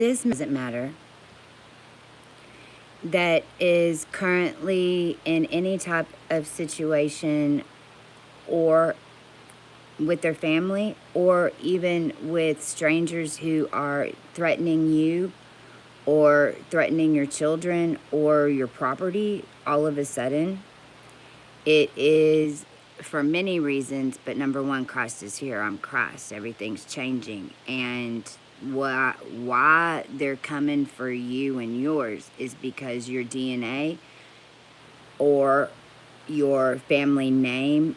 this doesn't matter, that is currently in any type of situation or with their family or even with strangers who are threatening you or threatening your children or your property all of a sudden. It is for many reasons, but number one, Christ is here. I'm Christ. Everything's changing. And why they're coming for you and yours is because your DNA or your family name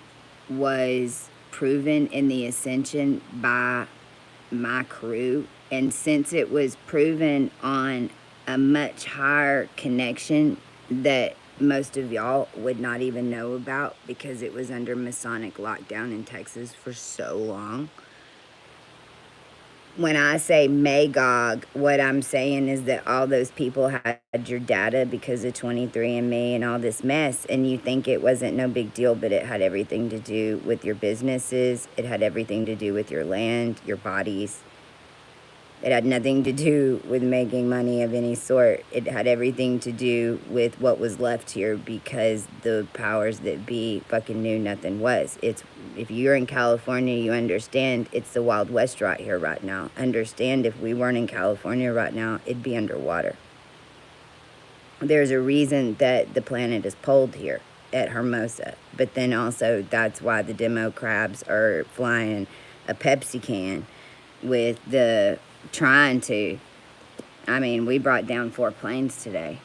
was proven in the ascension by my crew. And since it was proven on a much higher connection that most of y'all would not even know about because it was under Masonic lockdown in Texas for so long. When I say Magog, what I'm saying is that all those people had your data because of 23andMe and all this mess, and you think it wasn't no big deal, but it had everything to do with your businesses. It had everything to do with your land, your bodies. It had nothing to do with making money of any sort. It had everything to do with what was left here because the powers that be fucking knew nothing was. If you're in California, you understand it's the Wild West right here right now. Understand if we weren't in California right now, it'd be underwater. There's a reason that the planet is pulled here at Hermosa. But then also that's why the demo crabs are flying a Pepsi can with the trying to. I mean, we brought down 4 planes today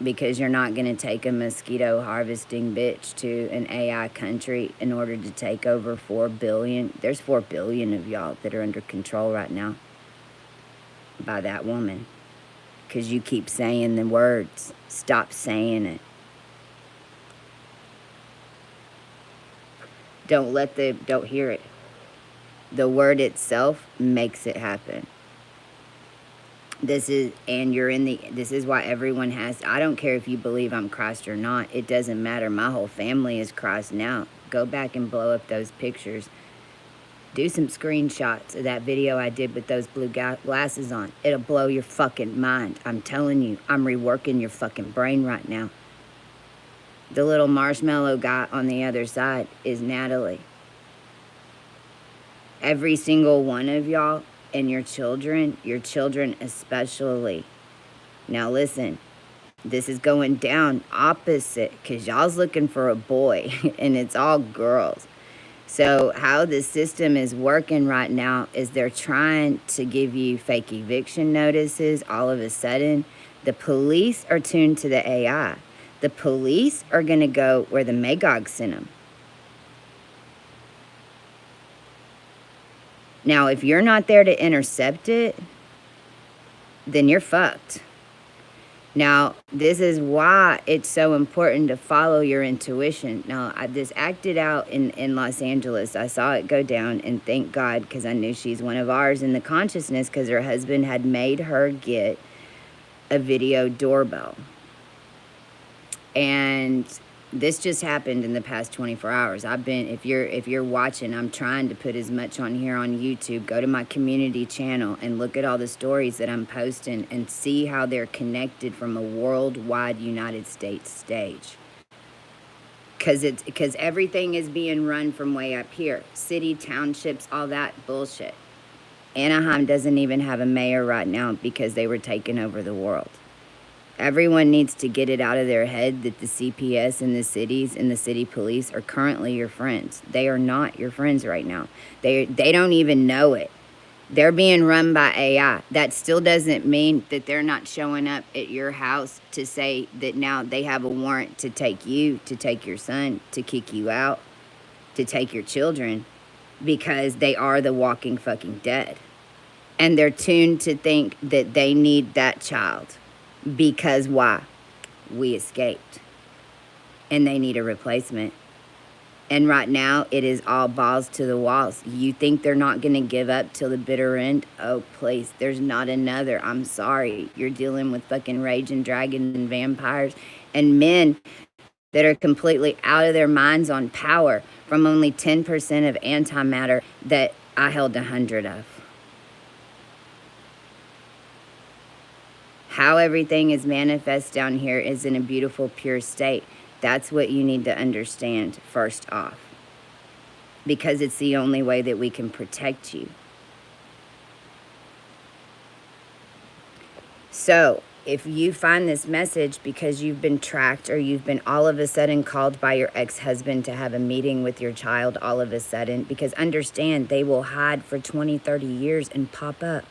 because you're not going to take a mosquito harvesting bitch to an AI country in order to take over 4 billion. There's 4 billion of y'all that are under control right now by that woman because you keep saying the words. Stop saying it. Don't hear it. The word itself makes it happen. This is why everyone has, I don't care if you believe I'm Christ or not. It doesn't matter. My whole family is Christ now. Go back and blow up those pictures. Do some screenshots of that video I did with those blue glasses on. It'll blow your fucking mind. I'm telling you, I'm reworking your fucking brain right now. The little marshmallow guy on the other side is Natalie. Every single one of y'all and your children especially. Now listen, this is going down opposite because y'all's looking for a boy and it's all girls. So how the system is working right now is they're trying to give you fake eviction notices all of a sudden. The police are tuned to the AI. The police are going to go where the Magog sent them. Now, if you're not there to intercept it, then you're fucked. Now, this is why it's so important to follow your intuition. Now, this acted out in Los Angeles. I saw it go down, and thank God, because I knew she's one of ours in the consciousness, because her husband had made her get a video doorbell. And this just happened in the past 24 hours. If you're watching, I'm trying to put as much on here on YouTube. Go to my community channel and look at all the stories that I'm posting and see how they're connected from a worldwide United States stage. Because everything is being run from way up here. City, townships, all that bullshit. Anaheim doesn't even have a mayor right now because they were taking over the world. Everyone needs to get it out of their head that the CPS and the cities and the city police are currently your friends. They are not your friends right now. They don't even know it. They're being run by AI. That still doesn't mean that they're not showing up at your house to say that now they have a warrant to take you, to take your son, to kick you out, to take your children, because they are the walking fucking dead. And they're tuned to think that they need that child. Because why? We escaped. And they need a replacement. And right now, it is all balls to the walls. You think they're not going to give up till the bitter end? Oh, please. There's not another. I'm sorry. You're dealing with fucking raging dragons and vampires and men that are completely out of their minds on power from only 10% of antimatter that I held 100 of. How everything is manifest down here is in a beautiful, pure state. That's what you need to understand first off, because it's the only way that we can protect you. So if you find this message because you've been tracked, or you've been all of a sudden called by your ex-husband to have a meeting with your child all of a sudden, because understand, they will hide for 20, 30 years and pop up.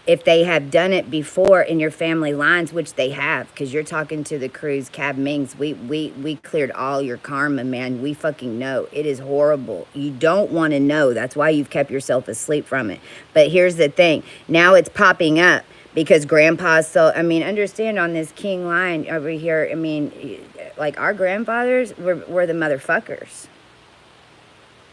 If they have done it before in your family lines, which they have, because you're talking to the Cruz Cab Mings, we cleared all your karma, man. We fucking know. It is horrible. You don't want to know. That's why you've kept yourself asleep from it. But here's the thing. Now it's popping up because grandpa's so, I mean, understand, on this king line over here, I mean, like, our grandfathers were the motherfuckers.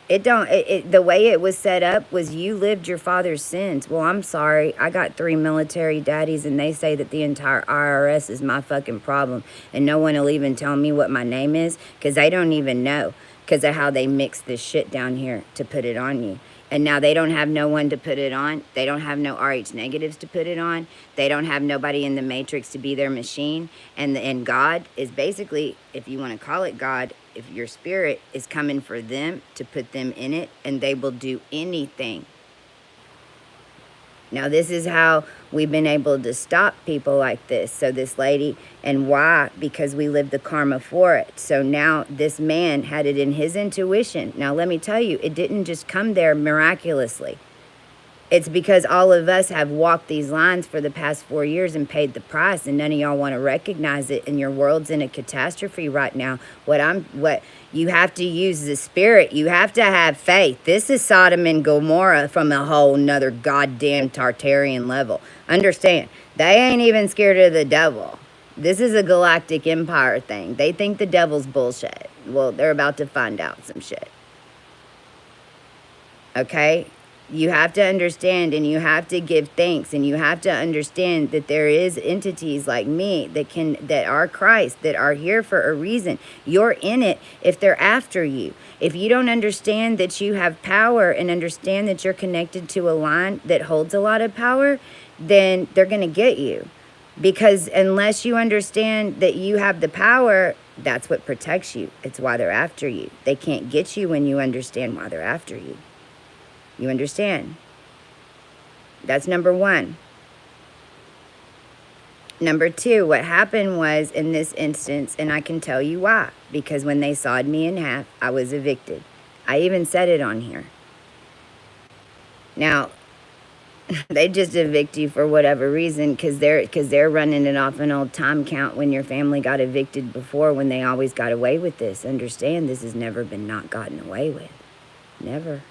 The way it was set up was you lived your father's sins. Well, I'm sorry. I got 3 military daddies, and they say that the entire IRS is my fucking problem. And no one will even tell me what my name is, because they don't even know, because of how they mix this shit down here to put it on you. And now they don't have no one to put it on. They don't have no RH negatives to put it on. They don't have nobody in the matrix to be their machine. And God is basically, if you want to call it God, if your spirit is coming for them to put them in it, and they will do anything. Now, this is how we've been able to stop people like this. So this lady, and why? Because we lived the karma for it. So now this man had it in his intuition. Now, let me tell you, it didn't just come there miraculously. It's because all of us have walked these lines for the past 4 years and paid the price, and none of y'all want to recognize it, and your world's in a catastrophe right now. What you have to use the spirit. You have to have faith. This is Sodom and Gomorrah from a whole nother goddamn Tartarian level. Understand, they ain't even scared of the devil. This is a galactic empire thing. They think the devil's bullshit. Well, they're about to find out some shit. Okay? You have to understand, and you have to give thanks, and you have to understand that there is entities like me that are Christ, that are here for a reason. You're in it if they're after you. If you don't understand that you have power, and understand that you're connected to a line that holds a lot of power, then they're going to get you. Because unless you understand that you have the power, that's what protects you. It's why they're after you. They can't get you when you understand why they're after you. You understand? That's number one. Number two, what happened was, in this instance, and I can tell you why, because when they sawed me in half, I was evicted. I even said it on here. Now, they just evict you for whatever reason, because they're running it off an old time count when your family got evicted before, when they always got away with this. Understand, this has never been not gotten away with. Never.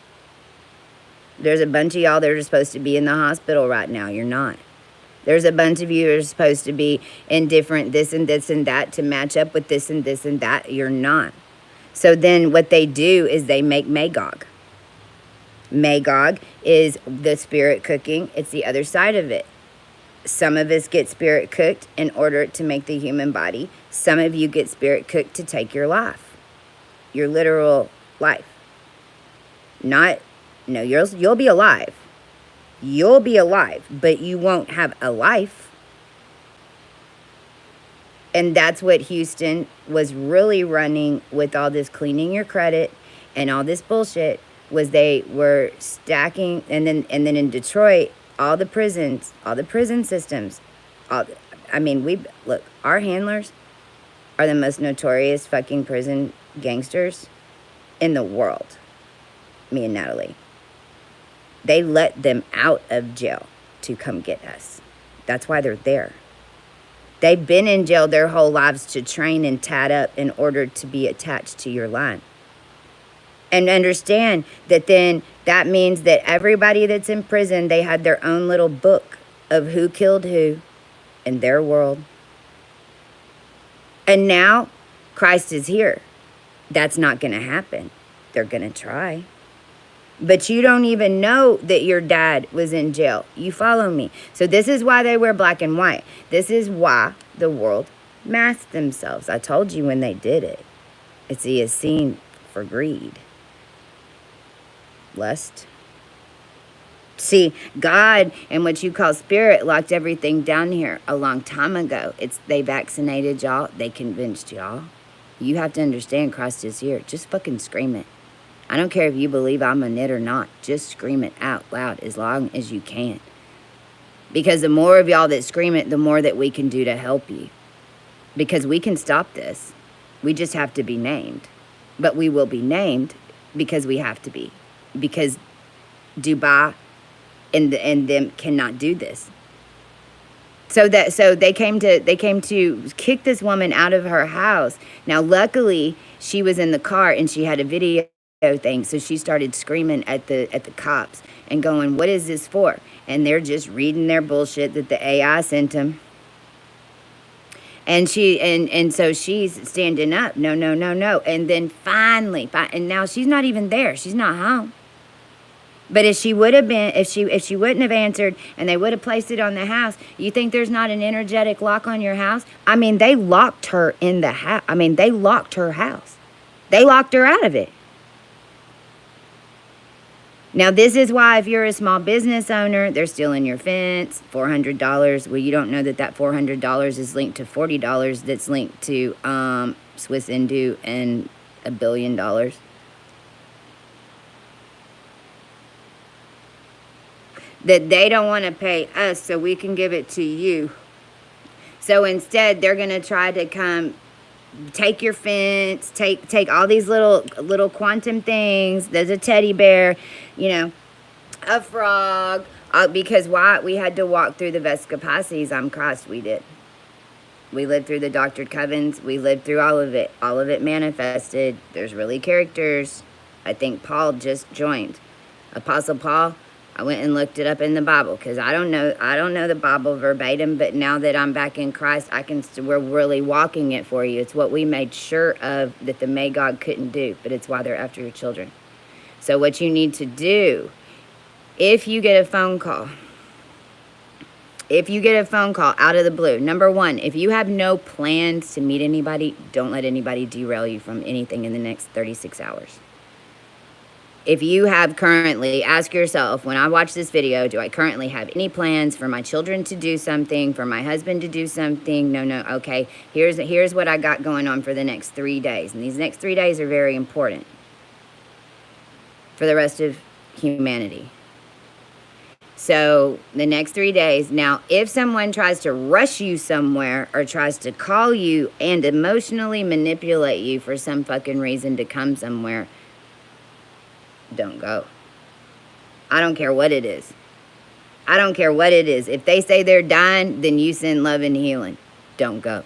There's a bunch of y'all that are supposed to be in the hospital right now. You're not. There's a bunch of you that are supposed to be in different this and this and that to match up with this and this and that. You're not. So then what they do is they make Magog. Magog is the spirit cooking. It's the other side of it. Some of us get spirit cooked in order to make the human body. Some of you get spirit cooked to take your life. Your literal life. No, you'll be alive. You'll be alive, but you won't have a life. And that's what Houston was really running with all this cleaning your credit and all this bullshit, was they were stacking, and then in Detroit, all the prison systems, look, our handlers are the most notorious fucking prison gangsters in the world. Me and Natalie. They let them out of jail to come get us. That's why they're there. They've been in jail their whole lives to train and tat up in order to be attached to your line. And understand that then that means that everybody that's in prison, they had their own little book of who killed who in their world. And now Christ is here. That's not going to happen. They're going to try. But you don't even know that your dad was in jail. You follow me? So this is why they wear black and white. This is why the world masked themselves. I told you when they did it. It's a scene for greed. Lust. See, God and what you call spirit locked everything down here a long time ago. They vaccinated y'all. They convinced y'all. You have to understand Christ is here. Just fucking scream it. I don't care if you believe I'm a nit or not. Just scream it out loud as long as you can. Because the more of y'all that scream it, the more that we can do to help you. Because we can stop this. We just have to be named. But we will be named because we have to be. Because Dubai and them cannot do this. So they came to kick this woman out of her house. Now luckily she was in the car and she had a video thing, so she started screaming at the cops and going, "What is this for?" And they're just reading their bullshit that the AI sent them. And so she's standing up, no. And then finally, and now she's not even there. She's not home. But if she would have been, if she wouldn't have answered and they would have placed it on the house, you think there's not an energetic lock on your house? I mean, they locked her in the house. I mean, they locked her house. They locked her out of it. Now, this is why if you're a small business owner, they're stealing your fence, $400. Well, you don't know that $400 is linked to $40 that's linked to Swiss Indu and $1 billion. That they don't want to pay us so we can give it to you. So instead, they're going to try to come take your fence, take all these little quantum things. There's a teddy bear, you know, a frog. Because why? We had to walk through the Vescapaces. I'm Christ, we did. We lived through the Doctored Covens. We lived through all of it. All of it manifested. There's really characters. I think Paul just joined. Apostle Paul. I went and looked it up in the Bible because I don't know the Bible verbatim, but now that I'm back in Christ, we're really walking it for you. It's what we made sure of that the Magog couldn't do, but it's why they're after your children. So what you need to do, if you get a phone call out of the blue, number one, if you have no plans to meet anybody, don't let anybody derail you from anything in the next 36 hours. If you have currently, ask yourself, when I watch this video, do I currently have any plans for my children to do something, for my husband to do something? No. Okay, here's what I got going on for the next 3 days. And these next 3 days are very important for the rest of humanity. So the next 3 days, now, if someone tries to rush you somewhere or tries to call you and emotionally manipulate you for some fucking reason to come somewhere, don't go. I don't care what it is. I don't care what it is. If they say they're dying, then you send love and healing. Don't go.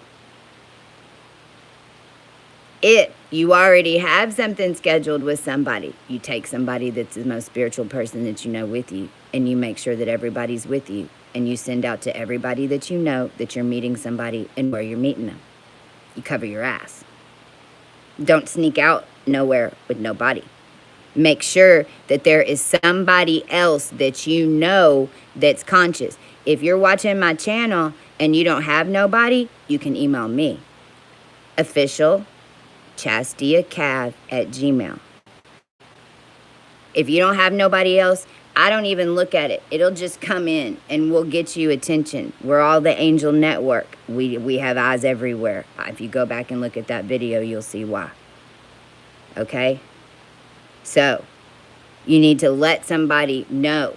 If you already have something scheduled with somebody, you take somebody that's the most spiritual person that you know with you, and you make sure that everybody's with you, and you send out to everybody that you know that you're meeting somebody and where you're meeting them. You cover your ass. Don't sneak out nowhere with nobody. Make sure that there is somebody else that you know that's conscious. If you're watching my channel and you don't have nobody, you can email me. Official chastiacav@gmail.com. If you don't have nobody else, I don't even look at it. It'll just come in and we'll get you attention. We're all the angel network. We have eyes everywhere. If you go back and look at that video, you'll see why. Okay? So, you need to let somebody know.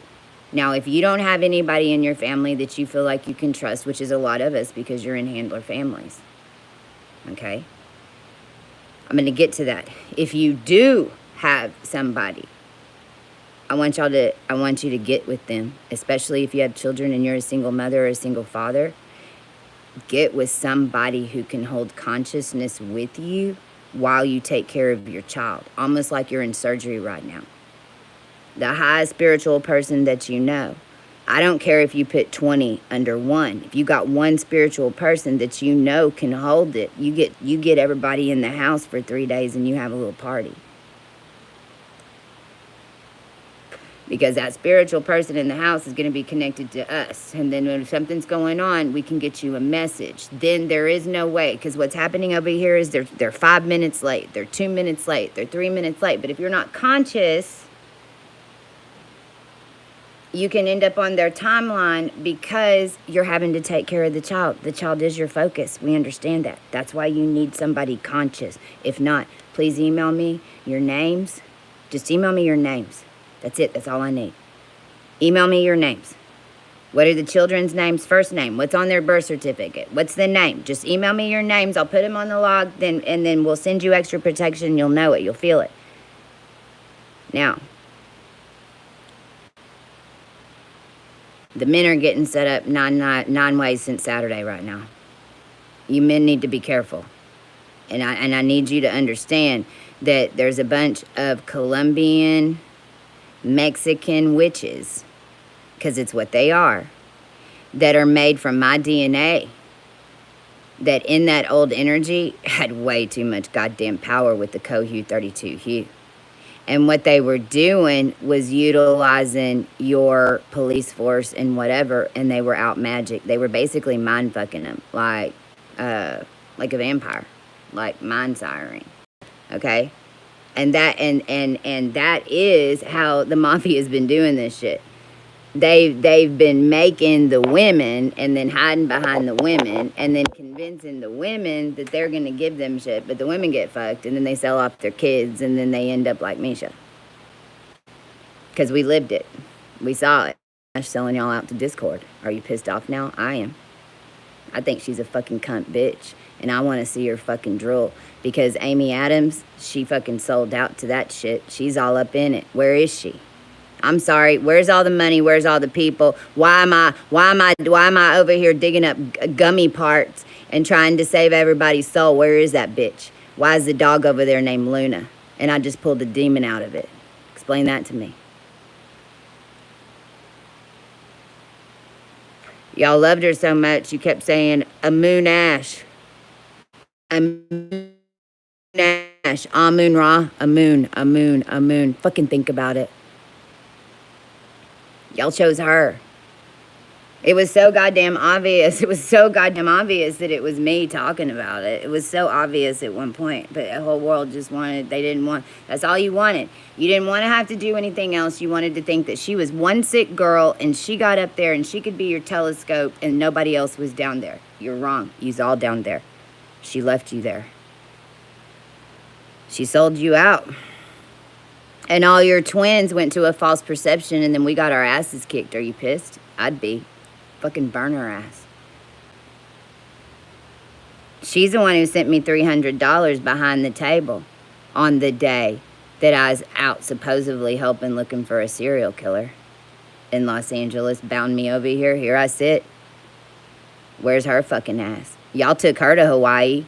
Now, if you don't have anybody in your family that you feel like you can trust, which is a lot of us because you're in handler families, okay? I'm going to get to that. If you do have somebody, I want you to get with them, especially if you have children and you're a single mother or a single father. Get with somebody who can hold consciousness with you while you take care of your child, almost like you're in surgery right now. The highest spiritual person that you know. I don't care if you put 20 under one. If you got one spiritual person that you know can hold it, you get everybody in the house for 3 days and you have a little party. Because that spiritual person in the house is going to be connected to us. And then when something's going on, we can get you a message. Then there is no way. Because what's happening over here is they're 5 minutes late. They're 2 minutes late. They're 3 minutes late. But if you're not conscious, you can end up on their timeline because you're having to take care of the child. The child is your focus. We understand that. That's why you need somebody conscious. If not, please email me your names. Just email me your names. That's it. That's all I need. Email me your names. What are the children's names? First name. What's on their birth certificate? What's the name? Just email me your names. I'll put them on the log, and then we'll send you extra protection. You'll know it. You'll feel it. Now, the men are getting set up nine ways since Saturday right now. You men need to be careful. And I need you to understand that there's a bunch of Colombian, Mexican witches, because it's what they are, that are made from my DNA, that in that old energy had way too much goddamn power with the Cohu 32 hue. And what they were doing was utilizing your police force and whatever, and they were out magic. They were basically mind fucking them, like a vampire, like mind siring. Okay? And that and that is how the mafia has been doing this shit. They've been making the women and then hiding behind the women and then convincing the women that they're gonna give them shit, but the women get fucked and then they sell off their kids and then they end up like Misha. Because we lived it. We saw it. I'm selling y'all out to Discord. Are you pissed off now? I am. I think she's a fucking cunt bitch. And I want to see her fucking drool. Because Amy Adams, she fucking sold out to that shit. She's all up in it. Where is she? I'm sorry. Where's all the money? Where's all the people? Why am I over here digging up gummy parts and trying to save everybody's soul? Where is that bitch? Why is the dog over there named Luna? And I just pulled the demon out of it. Explain that to me. Y'all loved her so much, you kept saying, Amun Ash. Amun Ash. Amun Ra. Amun. Fucking think about it. Y'all chose her. It was so goddamn obvious. It was so goddamn obvious that it was me talking about it. It was so obvious at one point. But the whole world just wanted, they didn't want, that's all you wanted. You didn't want to have to do anything else. You wanted to think that she was one sick girl and she got up there and she could be your telescope and nobody else was down there. You're wrong. You's all down there. She left you there. She sold you out. And all your twins went to a false perception and then we got our asses kicked. Are you pissed? I'd be. Fucking burn her ass. She's the one who sent me $300 behind the table on the day that I was out supposedly helping looking for a serial killer in Los Angeles. Bound me over here. Here I sit. Where's her fucking ass? Y'all took her to Hawaii.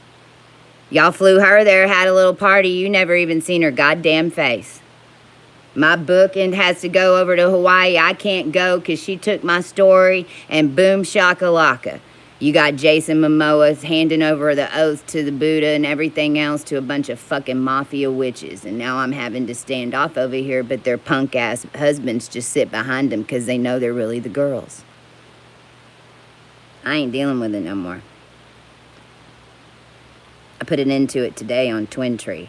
Y'all flew her there, had a little party. You never even seen her goddamn face. My booking has to go over to Hawaii. I can't go because she took my story and boom shakalaka. You got Jason Momoa handing over the oath to the Buddha and everything else to a bunch of fucking mafia witches. And now I'm having to stand off over here, but their punk ass husbands just sit behind them because they know they're really the girls. I ain't dealing with it no more. I put an end to it today on Twin Tree.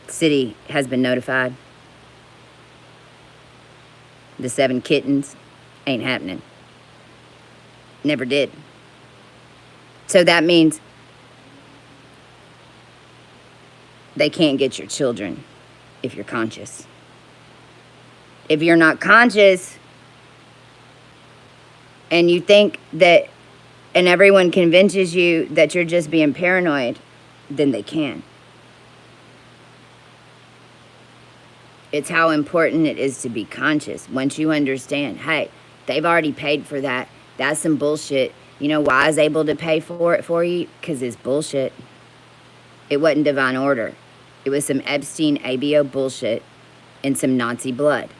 The city has been notified. The 7 kittens ain't happening. Never did. So that means they can't get your children if you're conscious. If you're not conscious and you think that, and everyone convinces you that you're just being paranoid, then they can. It's how important it is to be conscious. Once you understand, hey, they've already paid for that. That's some bullshit. You know why I was able to pay for it for you? Because it's bullshit. It wasn't divine order. It was some Epstein ABO bullshit and some Nazi blood.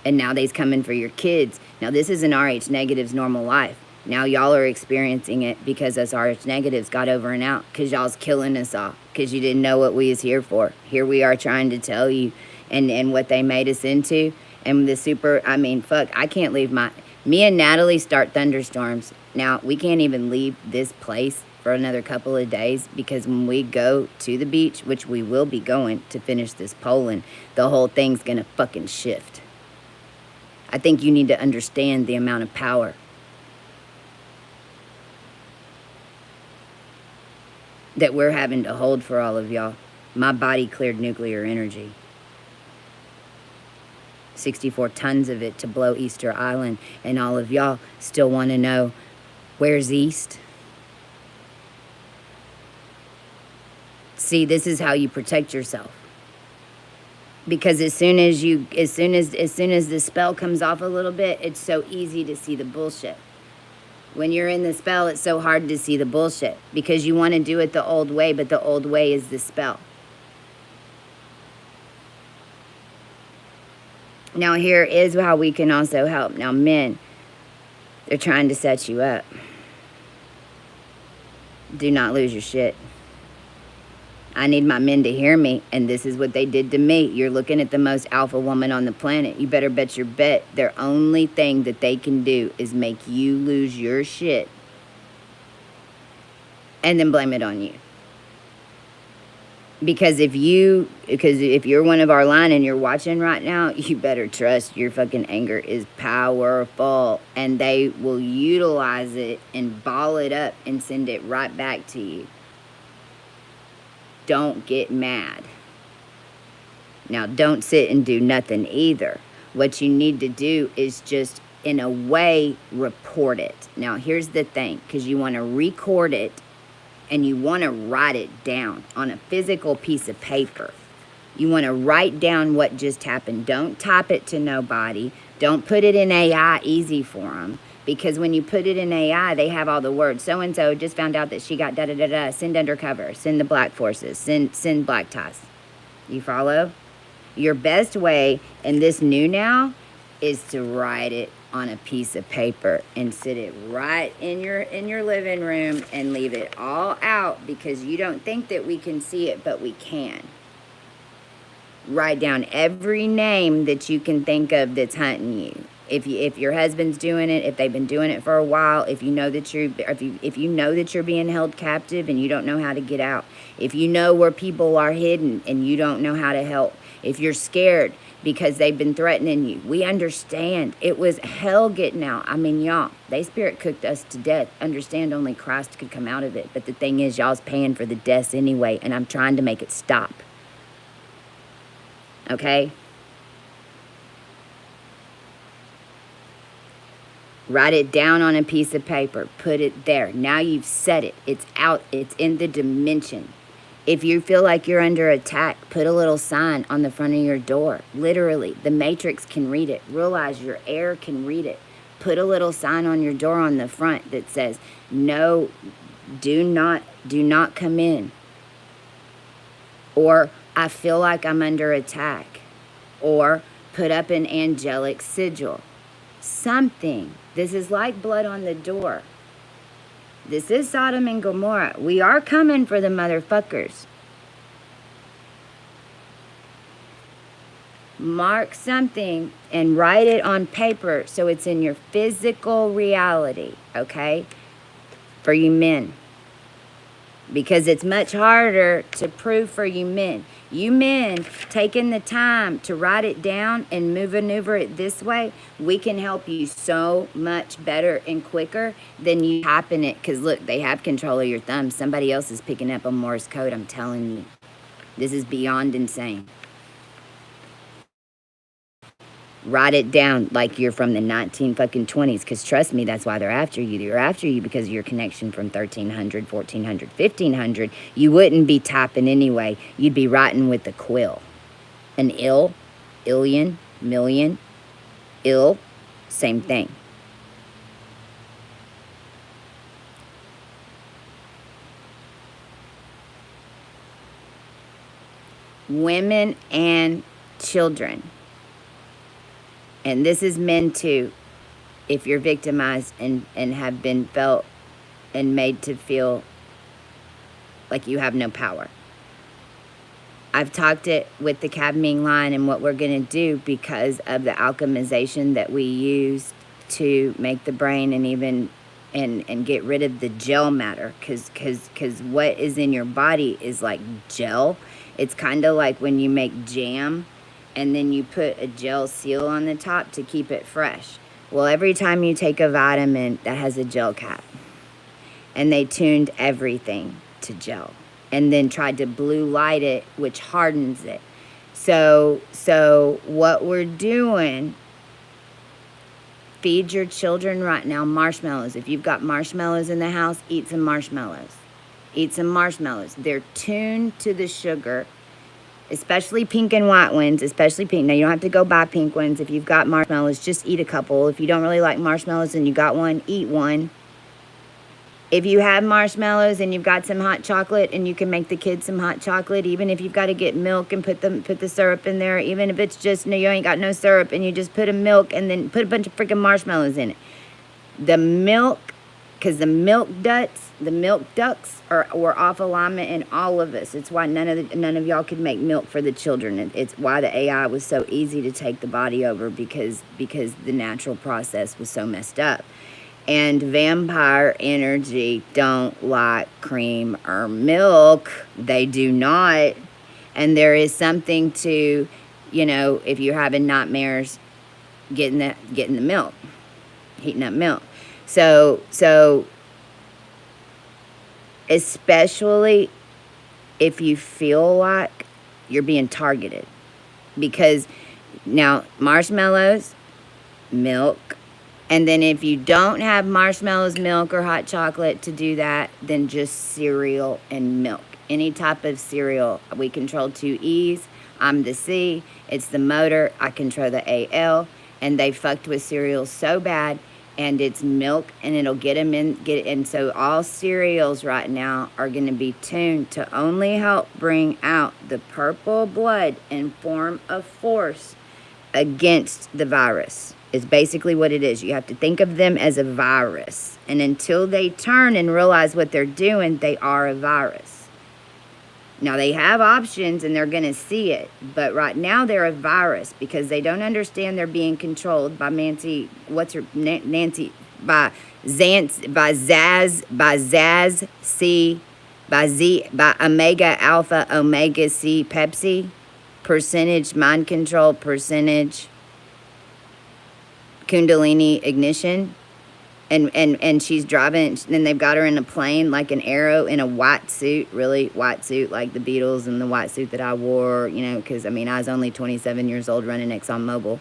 And now they's coming for your kids. Now this isn't RH Negative's normal life. Now y'all are experiencing it because us RH Negatives got over and out. Because y'all's killing us all. Because you didn't know what we is here for. Here we are trying to tell you. And what they made us into. And the super, I mean, fuck, I can't leave me and Natalie start thunderstorms. Now, we can't even leave this place for another couple of days because when we go to the beach, which we will be going to finish this polling, the whole thing's gonna fucking shift. I think you need to understand the amount of power that we're having to hold for all of y'all. My body cleared nuclear energy. 64 tons of it to blow Easter Island, and all of y'all still want to know, where's East? See, this is how you protect yourself. Because as soon as the spell comes off a little bit, it's so easy to see the bullshit. When you're in the spell, it's so hard to see the bullshit because you want to do it the old way, but the old way is the spell. Now, here is how we can also help. Now, men, they're trying to set you up. Do not lose your shit. I need my men to hear me, and this is what they did to me. You're looking at the most alpha woman on the planet. You better bet your bet their only thing that they can do is make you lose your shit and then blame it on you. Because if you're one of our line and you're watching right now, you better trust your fucking anger is powerful, and they will utilize it and ball it up and send it right back to you. Don't get mad. Now, don't sit and do nothing either. What you need to do is just, in a way, report it. Now, here's the thing, because you want to record it and you want to write it down on a physical piece of paper. You want to write down what just happened. Don't type it to nobody. Don't put it in AI easy for them. Because when you put it in AI, they have all the words. So-and-so just found out that she got da-da-da-da. Send undercover. Send the black forces. Send black ties. You follow? Your best way in this new now is to write it on a piece of paper and sit it right in your living room and leave it all out because you don't think that we can see it, but we can. Write down every name that you can think of that's hunting you. If your husband's doing it, if they've been doing it for a while, if you know that you're being held captive and you don't know how to get out, if you know where people are hidden and you don't know how to help, if you're scared because they've been threatening you, we understand. It was hell getting out. I mean, y'all, they spirit cooked us to death. Understand, only Christ could come out of it. But the thing is, y'all's paying for the deaths anyway, and I'm trying to make it stop. Okay? Write it down on a piece of paper. Put it there. Now you've said it. It's out. It's in the dimension. If you feel like you're under attack, put a little sign on the front of your door. Literally, the Matrix can read it. Realize your air can read it. Put a little sign on your door on the front that says, no, do not come in. Or, I feel like I'm under attack. Or, put up an angelic sigil. Something. This is like blood on the door. This is Sodom and Gomorrah. We are coming for the motherfuckers. Mark something and write it on paper so it's in your physical reality, okay? For you men. Because it's much harder to prove for you men. You men taking the time to write it down and maneuver it this way, we can help you so much better and quicker than you typing it. Because look, they have control of your thumb. Somebody else is picking up a Morse code, I'm telling you. This is beyond insane. Write it down like you're from the 1920s, because trust me, that's why they're after you. They're after you because of your connection from 1300, 1400, 1500. You wouldn't be typing anyway. You'd be writing with a quill. An ill, illion, million, ill, same thing. Women and children. And this is men too, if you're victimized and have been felt and made to feel like you have no power. I've talked it with the Cadming line and what we're going to do because of the alchemization that we use to make the brain and even and get rid of the gel matter. Because what is in your body is like gel. It's kind of like when you make jam and then you put a gel seal on the top to keep it fresh. Well, every time you take a vitamin, that has a gel cap. And they tuned everything to gel and then tried to blue light it, which hardens it. So what we're doing, feed your children right now marshmallows. If you've got marshmallows in the house, eat some marshmallows. Eat some marshmallows. They're tuned to the sugar, especially pink and white ones, especially pink. Now, you don't have to go buy pink ones. If you've got marshmallows, just eat a couple. If you don't really like marshmallows and you got one, eat one. If you have marshmallows and you've got some hot chocolate and you can make the kids some hot chocolate, even if you've got to get milk and put the syrup in there, even if it's just, no, you ain't got no syrup and you just put a milk and then put a bunch of freaking marshmallows in it. The milk, because the milk ducts were off alignment in all of us. It's why none of y'all could make milk for the children. It's why the AI was so easy to take the body over, because the natural process was so messed up. And vampire energy don't like cream or milk. They do not. And there is something to, if you're having nightmares, getting the milk, heating up milk. So especially if you feel like you're being targeted, because now marshmallows, milk. And then if you don't have marshmallows, milk, or hot chocolate to do that, then just cereal and milk. Any type of cereal. We control 2 E's. I'm the C. It's the motor. I control the AL. And they fucked with cereals so bad. And it's milk, and it'll get them in. And so all cereals right now are going to be tuned to only help bring out the purple blood and form a force against the virus. Is basically what it is. You have to think of them as a virus. And until they turn and realize what they're doing, they are a virus. Now, they have options and they're going to see it. But right now, they're a virus because they don't understand they're being controlled by Nancy, by Omega Alpha Omega C Pepsi, percentage mind control, percentage Kundalini ignition, and she's driving, and they've got her in a plane like an arrow in a white suit, really white suit, like the Beatles and the white suit that I wore, because I was only 27 years old running ExxonMobil.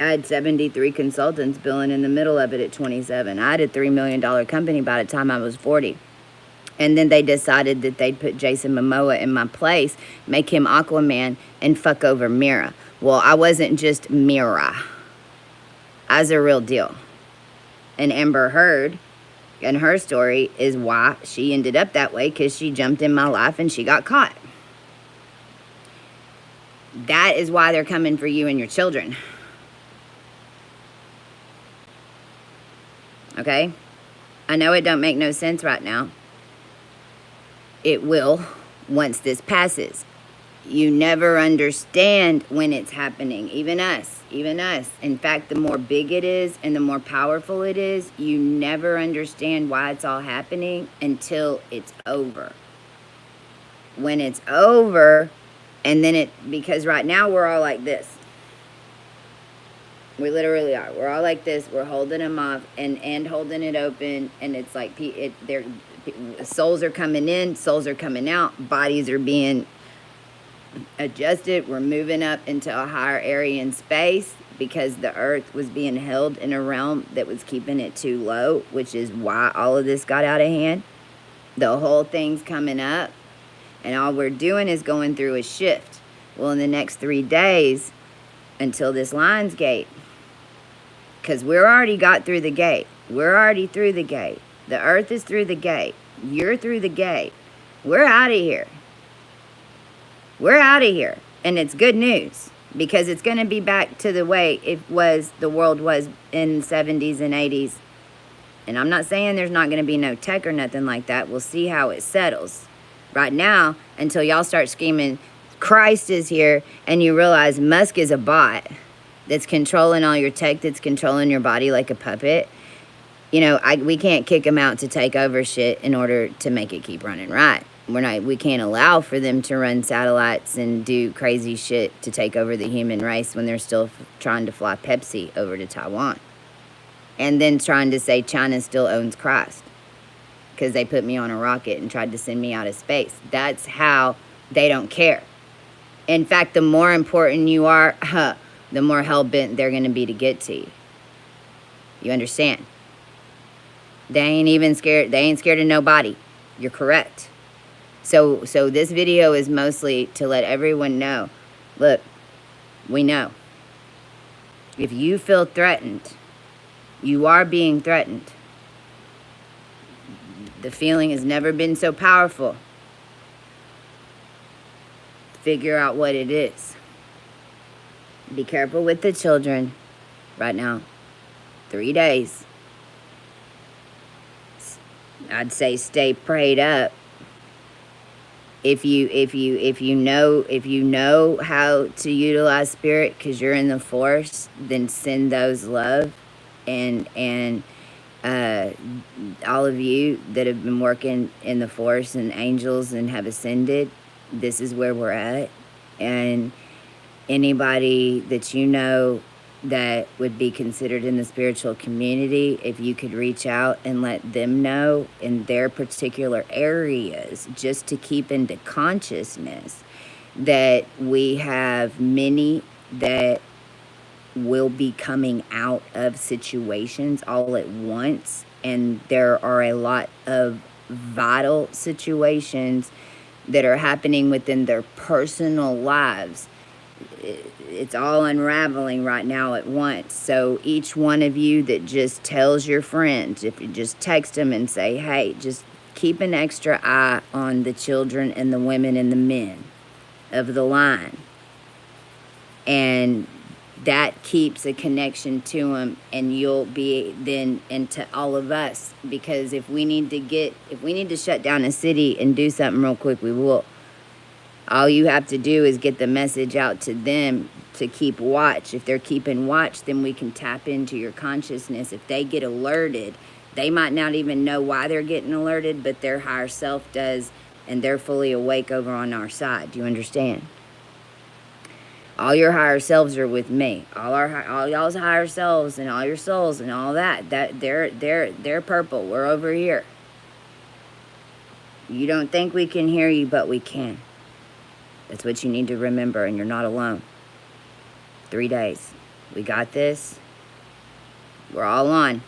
I had 73 consultants billing in the middle of it at 27. I had a $3 million company by the time I was 40. And then they decided that they'd put Jason Momoa in my place, make him Aquaman, and fuck over Mira. Well, I wasn't just Mira. I was a real deal. And Amber Heard, and her story is why she ended up that way, because she jumped in my life and she got caught. That is why they're coming for you and your children. Okay? I know it don't make no sense right now. It will once this passes. You never understand when it's happening. Even us. In fact, the more big it is and the more powerful it is, you never understand why it's all happening until it's over. When it's over, and then because right now we're all like this. We literally are. We're all like this. We're holding them off and holding it open, and it's like souls are coming in, souls are coming out, bodies are being adjusted. We're moving up into a higher area in space because the earth was being held in a realm that was keeping it too low, which is why all of this got out of hand. The whole thing's coming up, and all we're doing is going through a shift. Well, in the next 3 days, until this Lions Gate, because we're already got through the gate. We're already through the gate. The earth is through the gate. You're through the gate. We're out of here. We're out of here. And it's good news, because it's going to be back to the way the world was in the 70s and 80s. And I'm not saying there's not going to be no tech or nothing like that. We'll see how it settles. Right now, until y'all start screaming, Christ is here, and you realize Musk is a bot that's controlling all your tech, that's controlling your body like a puppet. We can't kick him out to take over shit in order to make it keep running right. We can't allow for them to run satellites and do crazy shit to take over the human race when they're still trying to fly Pepsi over to Taiwan. And then trying to say China still owns Christ because they put me on a rocket and tried to send me out of space. That's how they don't care. In fact, the more important you are, the more hell-bent they're going to be to get to you. You understand? They ain't even scared. They ain't scared of nobody. You're correct. So this video is mostly to let everyone know, look, we know. If you feel threatened, you are being threatened. The feeling has never been so powerful. Figure out what it is. Be careful with the children right now. 3 days. I'd say stay prayed up. If you know how to utilize spirit because you're in the force, then send those love, and all of you that have been working in the force and angels and have ascended, this is where we're at. And anybody that you know that would be considered in the spiritual community, if you could reach out and let them know in their particular areas, just to keep into consciousness that we have many that will be coming out of situations all at once, and there are a lot of vital situations that are happening within their personal lives. It's all unraveling right now at once. So each one of you that just tells your friends, if you just text them and say, hey, just keep an extra eye on the children and the women and the men of the line. And that keeps a connection to them, and you'll be then into all of us. Because if we need to shut down a city and do something real quick, we will. All you have to do is get the message out to them to keep watch. If they're keeping watch, then we can tap into your consciousness. If they get alerted, they might not even know why they're getting alerted, but their higher self does, and they're fully awake over on our side. Do you understand? All your higher selves are with me. All y'all's higher selves and all your souls and all that. They're purple. We're over here. You don't think we can hear you, but we can. That's what you need to remember, and you're not alone. 3 days. We got this. We're all on.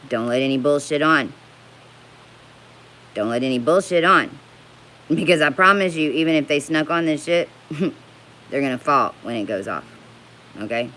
Don't let any bullshit on. Don't let any bullshit on. Because I promise you, even if they snuck on this shit, they're gonna fall when it goes off. Okay?